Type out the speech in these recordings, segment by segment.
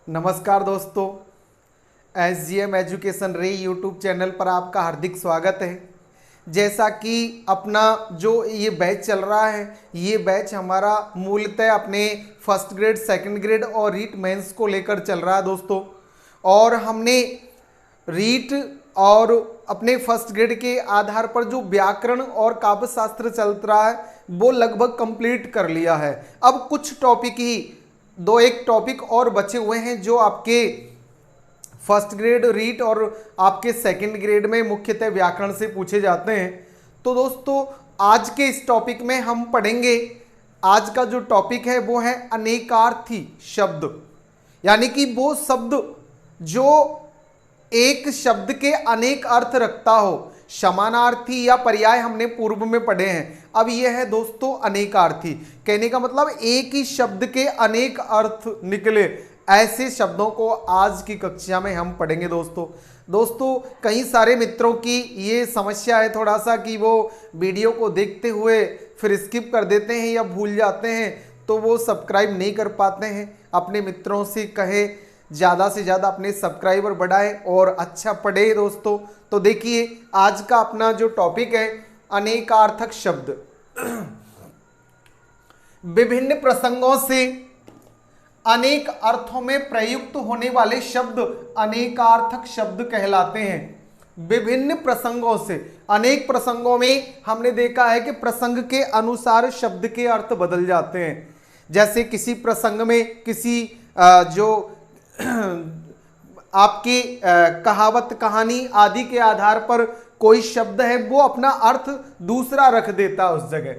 नमस्कार दोस्तों, SGM education रे यूट्यूब चैनल पर आपका हार्दिक स्वागत है। जैसा कि अपना जो ये बैच चल रहा है, ये बैच हमारा मूलतः अपने फर्स्ट ग्रेड, सेकंड ग्रेड और रीट मेंस को लेकर चल रहा है दोस्तों। और हमने रीट और अपने फर्स्ट ग्रेड के आधार पर जो व्याकरण और काव्य शास्त्र चल रहा है वो लगभग कंप्लीट कर लिया है। अब कुछ टॉपिक ही दो एक टॉपिक और बचे हुए हैं जो आपके फर्स्ट ग्रेड रीट और आपके सेकंड ग्रेड में मुख्यतः व्याकरण से पूछे जाते हैं। तो दोस्तों आज के इस टॉपिक में हम पढ़ेंगे, आज का जो टॉपिक है वो है अनेकार्थी शब्द, यानी कि वो शब्द जो एक शब्द के अनेक अर्थ रखता हो। समानार्थी या पर्याय हमने पूर्व में पढ़े हैं, अब यह है दोस्तों अनेकार्थी। कहने का मतलब एक ही शब्द के अनेक अर्थ निकले, ऐसे शब्दों को आज की कक्षा में हम पढ़ेंगे दोस्तों कई सारे मित्रों की ये समस्या है थोड़ा सा कि वो वीडियो को देखते हुए फिर स्किप कर देते हैं या भूल जाते हैं, तो वो सब्सक्राइब नहीं कर पाते हैं। अपने मित्रों से कहे ज़्यादा से ज़्यादा अपने सब्सक्राइबर बढ़ाएं और अच्छा पढ़े दोस्तों। तो देखिए आज का अपना जो टॉपिक है अनेकार्थक शब्द। विभिन्न प्रसंगों से अनेक अर्थों में प्रयुक्त होने वाले शब्द अनेकार्थक शब्द कहलाते हैं। विभिन्न प्रसंगों से, अनेक प्रसंगों में हमने देखा है कि प्रसंग के अनुसार शब्द के अर्थ बदल जाते हैं। जैसे किसी प्रसंग में किसी जो आपकी कहावत, कहानी आदि के आधार पर कोई शब्द है वो अपना अर्थ दूसरा रख देता है उस जगह।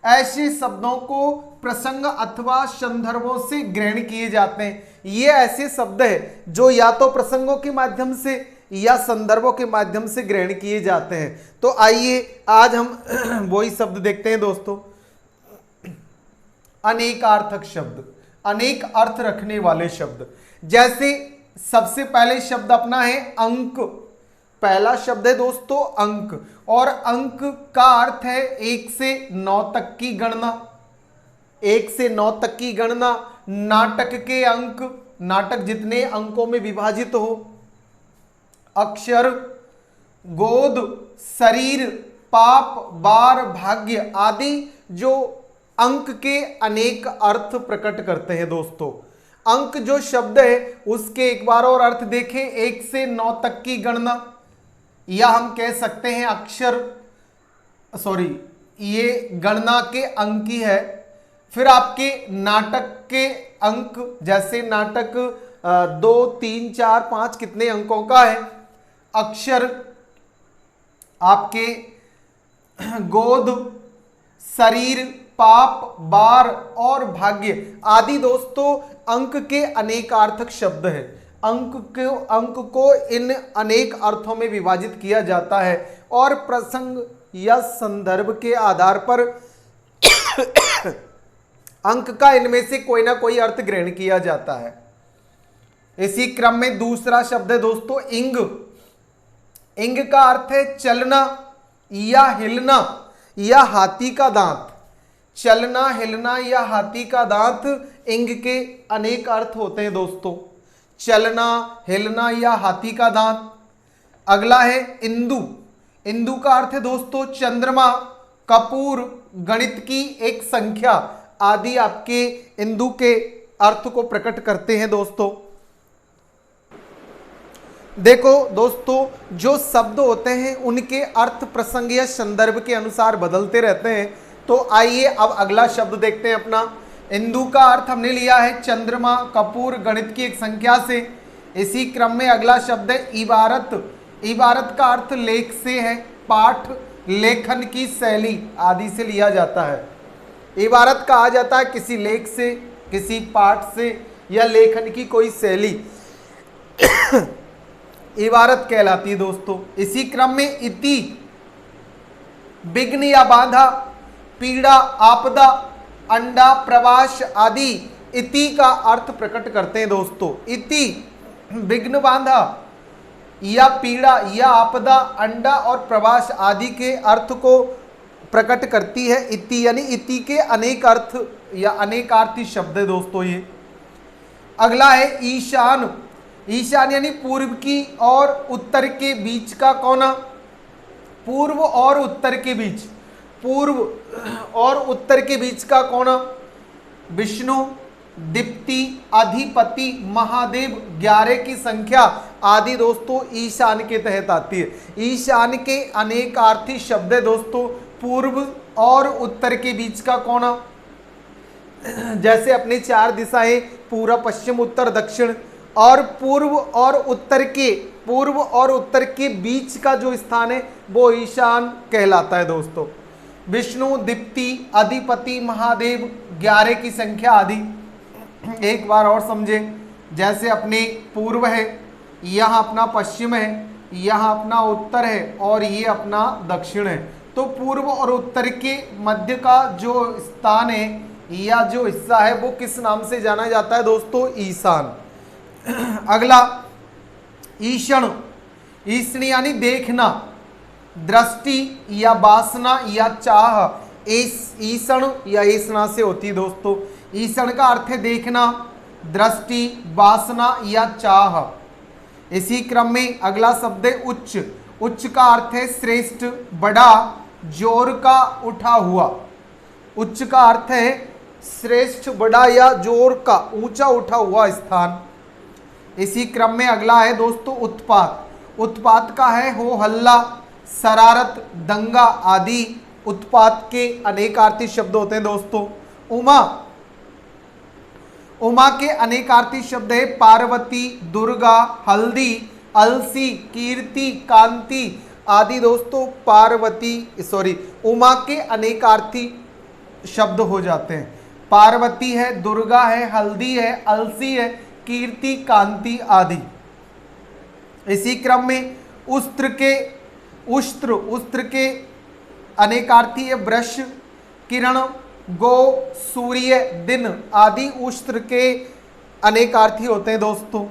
ऐसे शब्दों को प्रसंग अथवा संदर्भों से ग्रहण किए जाते हैं। ये ऐसे शब्द है जो या तो प्रसंगों के माध्यम से या संदर्भों के माध्यम से ग्रहण किए जाते हैं। तो आइए आज हम वही शब्द देखते हैं दोस्तों। अनेकार्थक शब्द, अनेक अर्थ रखने वाले शब्द। जैसे सबसे पहले शब्द अपना है अंक। पहला शब्द है दोस्तों अंक, और अंक का अर्थ है 1 से 9 तक की गणना। 1 से 9 तक की गणना, नाटक के अंक, नाटक जितने अंकों में विभाजित हो, अक्षर, गोद, शरीर, पाप, बार, भाग्य आदि जो अंक के अनेक अर्थ प्रकट करते हैं दोस्तों। अंक जो शब्द है उसके एक बार और अर्थ देखें, 1 से 9 तक की गणना, या हम कह सकते हैं अक्षर, ये गणना के अंक ही है। फिर आपके नाटक के अंक, जैसे नाटक 2, 3, 4, 5 कितने अंकों का है। अक्षर आपके गोद, शरीर, पाप, बार और भाग्य आदि दोस्तों अंक के अनेकार्थक शब्द है। अंक को इन अनेक अर्थों में विभाजित किया जाता है और प्रसंग या संदर्भ के आधार पर अंक का इनमें से कोई ना कोई अर्थ ग्रहण किया जाता है। इसी क्रम में दूसरा शब्द है दोस्तों इंग। इंग का अर्थ है चलना या हिलना या हाथी का दांत। चलना, हिलना या हाथी का दांत इंग के अनेक अर्थ होते हैं दोस्तों। चलना, हिलना या हाथी का दांत। अगला है इंदु। इंदु का अर्थ है दोस्तों चंद्रमा, कपूर, गणित की एक संख्या आदि आपके इंदु के अर्थ को प्रकट करते हैं दोस्तों। देखो दोस्तों जो शब्द होते हैं उनके अर्थ प्रसंग या संदर्भ के अनुसार बदलते रहते हैं। तो आइए अब अगला शब्द देखते हैं अपना। इंदु का अर्थ हमने लिया है चंद्रमा, कपूर, गणित की एक संख्या से। इसी क्रम में अगला शब्द है इबारत। इबारत का अर्थ लेख से है, पाठ, लेखन की शैली आदि से लिया जाता है। इबारत कहा जाता है किसी लेख से, किसी पाठ से या लेखन की कोई शैली इबारत कहलाती है दोस्तों। इसी क्रम में इति, विघ्न या बाधा, पीड़ा, आपदा, अंडा, प्रवास आदि इति का अर्थ प्रकट करते हैं दोस्तों। इति विघ्न, बाधा या पीड़ा या आपदा, अंडा और प्रवास आदि के अर्थ को प्रकट करती है इति, यानी इति के अनेक अर्थ या अनेकार्थी शब्द है दोस्तों ये। अगला है ईशान। ईशान यानी पूर्व की और उत्तर के बीच का कोना। पूर्व और उत्तर के बीच, पूर्व और उत्तर के बीच का कोना। विष्णु, दीप्ति, अधिपति, महादेव, 11 की संख्या आदि दोस्तों ईशान के तहत आती है। ईशान के अनेकार्थी शब्द है दोस्तों, पूर्व और उत्तर के बीच का कोना। जैसे अपनी 4 दिशाएं पूर्व, पश्चिम, उत्तर, दक्षिण, और पूर्व और उत्तर के बीच का जो स्थान है वो ईशान कहलाता है दोस्तों। विष्णु, दीप्ति, अधिपति, महादेव, 11 की संख्या आदि। एक बार और समझे, जैसे अपने पूर्व है, यहाँ अपना पश्चिम है, यहाँ अपना उत्तर है और ये अपना दक्षिण है। तो पूर्व और उत्तर के मध्य का जो स्थान है या जो हिस्सा है वो किस नाम से जाना जाता है दोस्तों? ईशान। अगला ईषण। ईषण यानी देखना, दृष्टि या वासना या चाह। ईषण या ईषणा से होती है दोस्तों। ईषण का अर्थ है देखना, दृष्टि, वासना या चाह। इसी क्रम में अगला शब्द है उच्च। उच्च का अर्थ है श्रेष्ठ, बड़ा, जोर का उठा हुआ। उच्च का अर्थ है श्रेष्ठ, बड़ा या जोर का ऊंचा उठा हुआ स्थान। इसी क्रम में अगला है दोस्तों उत्पात। उत्पात का है हो हल्ला, शरारत, दंगा आदि। उत्पात के अनेकार्थी शब्द होते हैं दोस्तों। उमा। उमा के अनेकार्थी शब्द है पार्वती, दुर्गा, हल्दी, अलसी, कीर्ति, कांति आदि दोस्तों। उमा के अनेकार्थी शब्द हो जाते हैं। पार्वती है, दुर्गा है, हल्दी है, अलसी है, कीर्ति, कांति आदि। इसी क्रम में उस्त्र के अनेकार्थी है वृष, किरण, गो, सूर्य, दिन आदि उस्त्र के अनेकार्थी होते हैं दोस्तों।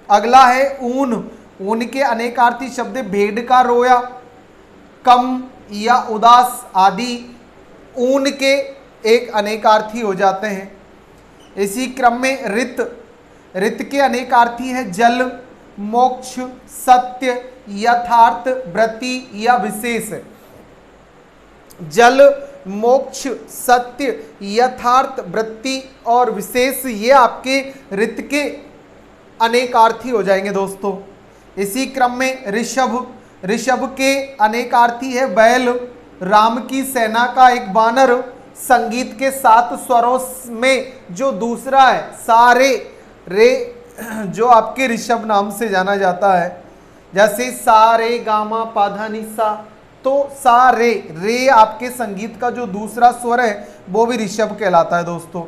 अगला है ऊन। ऊन के अनेकार्थी शब्द भेड़ का रोया, कम या उदास आदि ऊन के एक अनेकार्थी हो जाते हैं। इसी क्रम में ऋत। ऋत के अनेकार्थी है जल, मोक्ष, सत्य, यथार्थ, वृत्ति या विशेष। जल, मोक्ष, सत्य, यथार्थ, वृत्ति और विशेष ये आपके ऋत के अनेकार्थी हो जाएंगे दोस्तों। इसी क्रम में ऋषभ। ऋषभ के अनेकार्थी है बैल, राम की सेना का एक बानर, संगीत के 7 स्वरों में जो दूसरा है सारे रे, जो आपके ऋषभ नाम से जाना जाता है। जैसे सा रे गामा पाधा निसा, तो सा रे आपके संगीत का जो दूसरा स्वर है वो भी ऋषभ कहलाता है दोस्तों।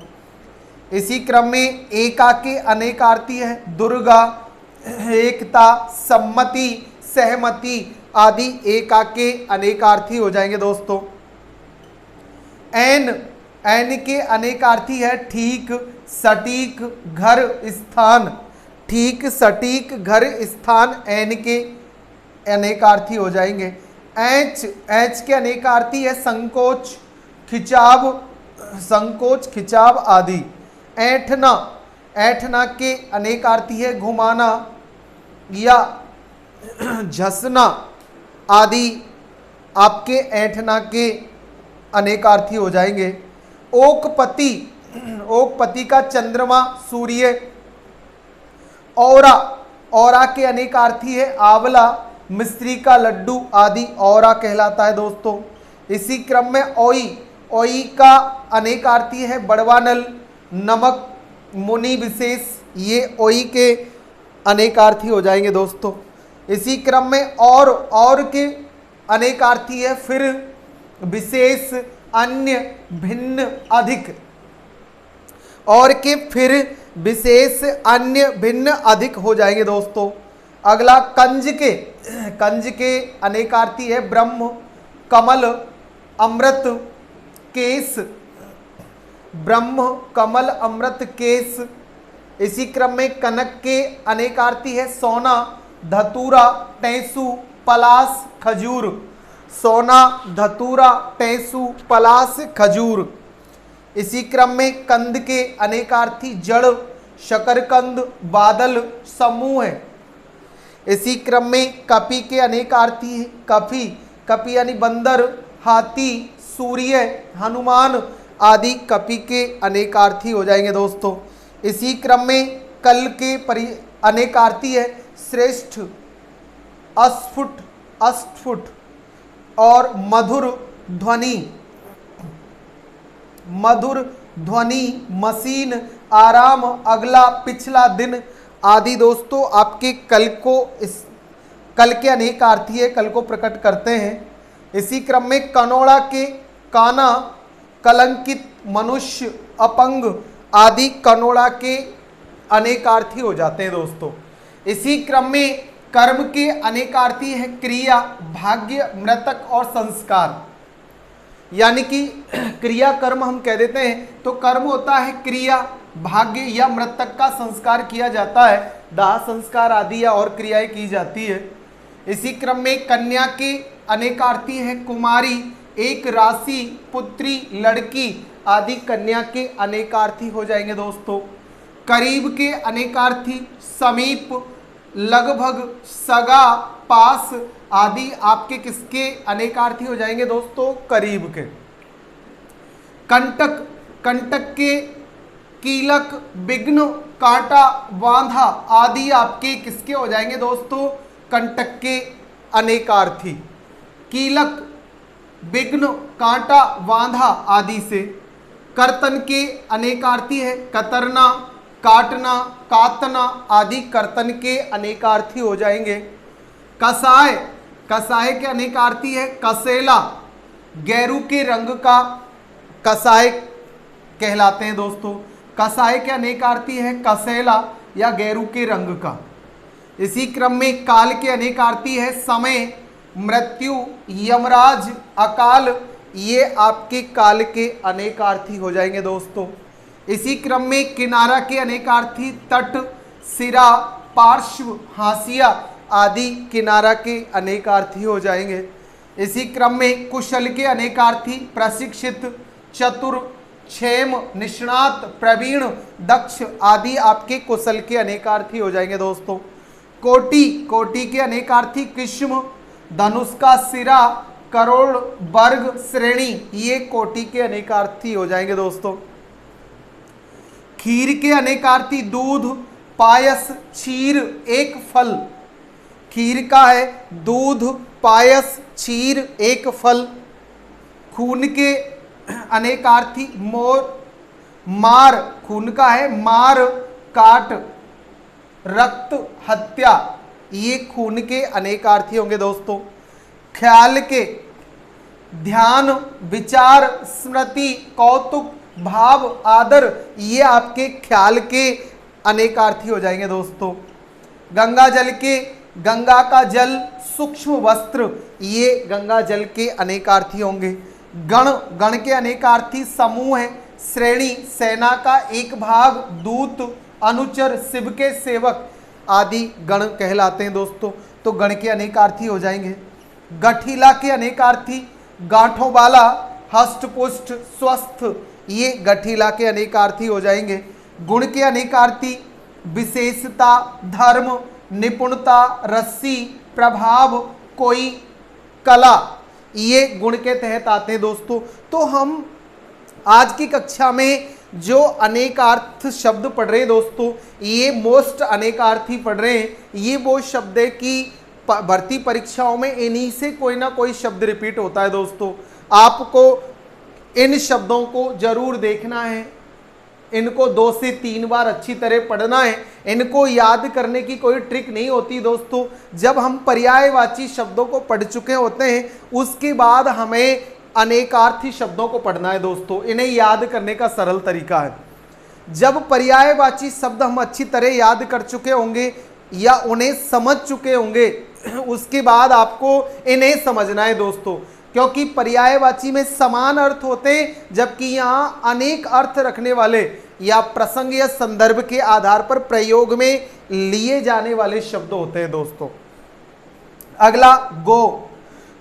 इसी क्रम में एका के अनेकार्थी है दुर्गा, एकता, सम्मति, सहमति आदि एका के अनेकार्थी हो जाएंगे दोस्तों। एन के अनेकार्थी है ठीक, सटीक, घर, स्थान। ठीक, सटीक, घर, स्थान एन के अनेकार्थी हो जाएंगे। एच के अनेकार्थी है संकोच, खिंचाव आदि। ऐठना के अनेकार्थी है घुमाना या झसना आदि आपके ऐठना के अनेकार्थी हो जाएंगे। ओकपति का चंद्रमा, सूर्य। औरा के अनेकार्थी है आंवला, मिस्त्री का लड्डू आदि औरा कहलाता है दोस्तों। इसी क्रम में ओई का अनेकार्थी है बड़वानल, नमक, मुनि विशेष ये ओई के अनेकार्थी हो जाएंगे दोस्तों। इसी क्रम में और के अनेकार्थी है फिर, विशेष, अन्य, भिन्न, अधिक। और के फिर, विशेष, अन्य, भिन्न, अधिक हो जाएंगे दोस्तों। अगला कंज के अनेकार्थी है ब्रह्म, कमल, अमृत, केस। ब्रह्म, कमल, अमृत, केस। इसी क्रम में कनक के अनेकार्थी है सोना, धतूरा, टेसू, पलास, खजूर। सोना, धतूरा, टेसू, पलास, खजूर। इसी क्रम में कंद के अनेकार्थी जड़, शकरकंद, बादल, समूह है। इसी क्रम में कपि के अनेकार्थी हैं। कपि, कपि यानी बंदर, हाथी, सूर्य, हनुमान आदि कपि के अनेकार्थी हो जाएंगे दोस्तों। इसी क्रम में कल के अनेकार्थी है श्रेष्ठ, अस्फुट, अष्टफुट और मधुर ध्वनि, मधुर ध्वनि, मशीन, आराम, अगला, पिछला दिन आदि दोस्तों आपके कल को, इस कल के अनेकार्थी है, कल को प्रकट करते हैं। इसी क्रम में कनोड़ा के काना, कलंकित, मनुष्य, अपंग आदि कनोड़ा के अनेकार्थी हो जाते हैं दोस्तों। इसी क्रम में कर्म के अनेकार्थी है क्रिया, भाग्य, मृतक और संस्कार। यानी कि क्रिया कर्म हम कह देते हैं तो कर्म होता है क्रिया, भाग्य या मृतक का संस्कार किया जाता है, दाह संस्कार आदि या और क्रियाएं की जाती है। इसी क्रम में कन्या के अनेकार्थी है कुमारी, एक राशि, पुत्री, लड़की आदि कन्या के अनेकार्थी हो जाएंगे दोस्तों। करीब के अनेकार्थी समीप, लगभग, सगा, पास आदि आपके किसके अनेकार्थी हो जाएंगे दोस्तों? करीब के। कंटक, कंटक के कीलक, विघ्न, कांटा, बांधा आदि आपके किसके हो जाएंगे दोस्तों? कंटक के अनेकार्थी। कीलक, विघ्न, कांटा, बांधा आदि से। कर्तन के अनेकार्थी है कतरना, काटना, कातना आदि कर्तन के अनेकार्थी हो जाएंगे। कसाय, कसाय के अनेकार्थी है कसेला, गैरू के रंग का कसाय कहलाते हैं दोस्तों। कसाय के अनेकार्थी है कसेला या गैरू के रंग का। इसी क्रम में काल के अनेकार्थी है समय, मृत्यु, यमराज, अकाल ये आपके काल के अनेकार्थी हो जाएंगे दोस्तों। इसी क्रम में किनारा के अनेकार्थी तट, सिरा, पार्श्व, हाशिया आदि किनारा के अनेकार्थी हो जाएंगे। इसी क्रम में कुशल के अनेकार्थी प्रशिक्षित, चतुर, क्षेम, निष्णात, प्रवीण, दक्ष आदि आपके कुशल के अनेकार्थी हो जाएंगे दोस्तों। कोटि, कोटि के अनेकार्थी किस्म, धनुष का सिरा, करोड़, वर्ग, श्रेणी ये कोटि के अनेकार्थी हो जाएंगे दोस्तों। खीर के अनेकार्थी दूध, पायस, क्षीर, एक फल। खीर का है दूध, पायस, क्षीर, एक फल। खून के अनेकार्थी मोर, मार, खून का है मार, काट, रक्त, हत्या ये खून के अनेकार्थी होंगे दोस्तों। ख्याल के ध्यान, विचार, स्मृति, कौतुक, भाव, आदर ये आपके ख्याल के अनेकार्थी हो जाएंगे दोस्तों। गंगा जल के गंगा का जल, सूक्ष्म वस्त्र ये गंगा जल के अनेकार्थी होंगे। गण, गण के अनेकार्थी समूह है, श्रेणी, सेना का एक भाग, दूत, अनुचर, शिव के सेवक आदि गण कहलाते हैं दोस्तों। तो गण के अनेकार्थी हो जाएंगे। गठीला के अनेकार्थी गांठों वाला, हष्टपुष्ट, स्वस्थ ये गठीला के अनेकार्थी हो जाएंगे। गुण के अनेकार्थी विशेषता, धर्म, निपुणता, रस्सी, प्रभाव, कोई, कला ये गुण के तहत आते हैं दोस्तों। तो हम आज की कक्षा में जो अनेकार्थ शब्द पढ़ रहे हैं दोस्तों, ये मोस्ट अनेकार्थी पढ़ रहे हैं। ये वो शब्द है कि भर्ती परीक्षाओं में इन्हीं से कोई ना कोई शब्द रिपीट होता है दोस्तों। आपको इन शब्दों को जरूर देखना है, इनको 2 से 3 बार अच्छी तरह पढ़ना है। इनको याद करने की कोई ट्रिक नहीं होती दोस्तों। जब हम पर्यायवाची शब्दों को पढ़ चुके होते हैं उसके बाद हमें अनेकार्थी शब्दों को पढ़ना है दोस्तों। इन्हें याद करने का सरल तरीका है, जब पर्यायवाची शब्द हम अच्छी तरह याद कर चुके होंगे या उन्हें समझ चुके होंगे उसके बाद आपको इन्हें समझना है दोस्तों। क्योंकि पर्यायवाची में समान अर्थ होते हैं, जबकि यहाँ अनेक अर्थ रखने वाले या प्रसंग या संदर्भ के आधार पर प्रयोग में लिए जाने वाले शब्द होते हैं दोस्तों। अगला गो,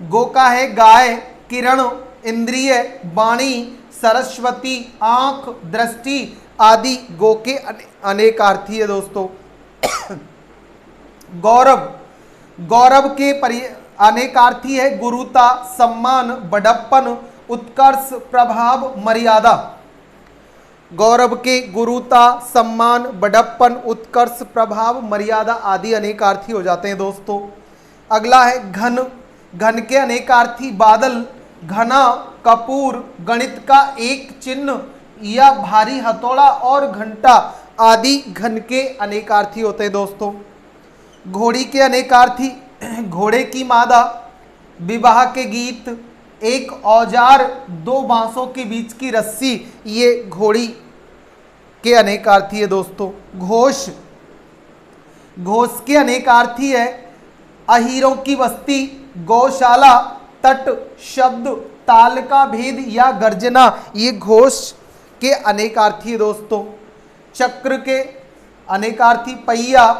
गो का है गाय, किरण, इंद्रिय, वाणी, सरस्वती, आंख, दृष्टि आदि गो के अनेकार्थी है दोस्तों। गौरव, गौरव के अनेकार्थी है गुरुता, सम्मान, बड़प्पन, उत्कर्ष, प्रभाव, मर्यादा। गौरव के गुरुता, सम्मान, बड़प्पन, उत्कर्ष, प्रभाव, मर्यादा आदि अनेकार्थी हो जाते हैं दोस्तों। अगला है घन, घन के अनेकार्थी बादल, घना, कपूर, गणित का एक चिन्ह या भारी हथौड़ा और घंटा आदि घन के अनेकार्थी होते हैं दोस्तों। घोड़ी के अनेकार्थी घोड़े की मादा, विवाह के गीत, एक औजार, दो बांसों के बीच की रस्सी, ये घोड़ी के अनेकार्थी है दोस्तों। घोष, घोष के अनेकार्थी है अहीरों की बस्ती, गौशाला, तट, शब्द, ताल का भेद या गर्जना, ये घोष के अनेकार्थी है दोस्तों। चक्र के अनेकार्थी पहिया,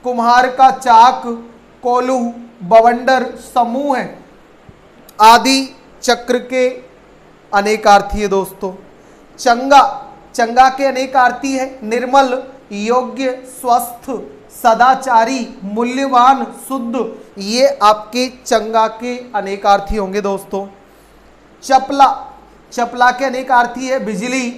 कुम्हार का चाक, कोल्हू, बवंडर, समूह आदि चक्र के अनेकार्थी है दोस्तों। चंगा, चंगा के अनेकार्थी है निर्मल, योग्य, स्वस्थ, सदाचारी, मूल्यवान, शुद्ध, ये आपके चंगा के अनेकार्थी होंगे दोस्तों। चपला, चपला के अनेकार्थी है बिजली,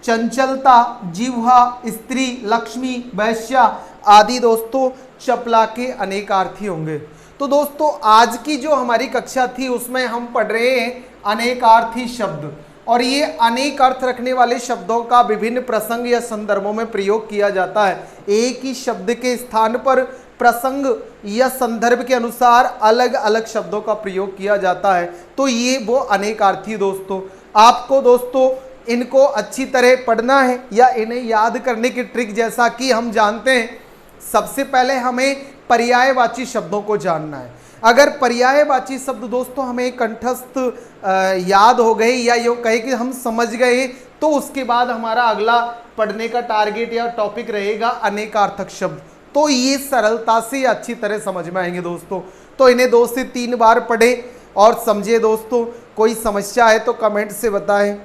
चंचलता, जिह्वा, स्त्री, लक्ष्मी, वैश्या आदि दोस्तों चपला के अनेकार्थी होंगे। तो दोस्तों आज की जो हमारी कक्षा थी उसमें हम पढ़ रहे हैं अनेकार्थी शब्द, और ये अनेक अर्थ रखने वाले शब्दों का विभिन्न प्रसंग या संदर्भों में प्रयोग किया जाता है। एक ही शब्द के स्थान पर प्रसंग या संदर्भ के अनुसार अलग अलग शब्दों का प्रयोग किया जाता है। तो ये वो अनेकार्थी दोस्तों, आपको दोस्तों इनको अच्छी तरह पढ़ना है या इन्हें याद करने की ट्रिक, जैसा कि हम जानते हैं सबसे पहले हमें पर्यायवाची शब्दों को जानना है। अगर पर्यायवाची शब्द दोस्तों हमें कंठस्थ याद हो गए या यूँ कहे कि हम समझ गए, तो उसके बाद हमारा अगला पढ़ने का टारगेट या टॉपिक रहेगा अनेकार्थक शब्द। तो ये सरलता से अच्छी तरह समझ में आएंगे दोस्तों। तो इन्हें 2 से 3 बार पढ़ें और समझे दोस्तों। कोई समस्या है तो कमेंट से बताएं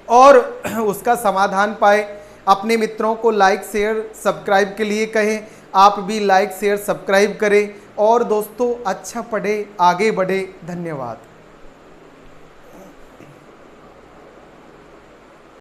और उसका समाधान पाए। अपने मित्रों को लाइक शेयर सब्सक्राइब के लिए कहें, आप भी लाइक शेयर सब्सक्राइब करें और दोस्तों अच्छा पढ़े, आगे बढ़े। धन्यवाद।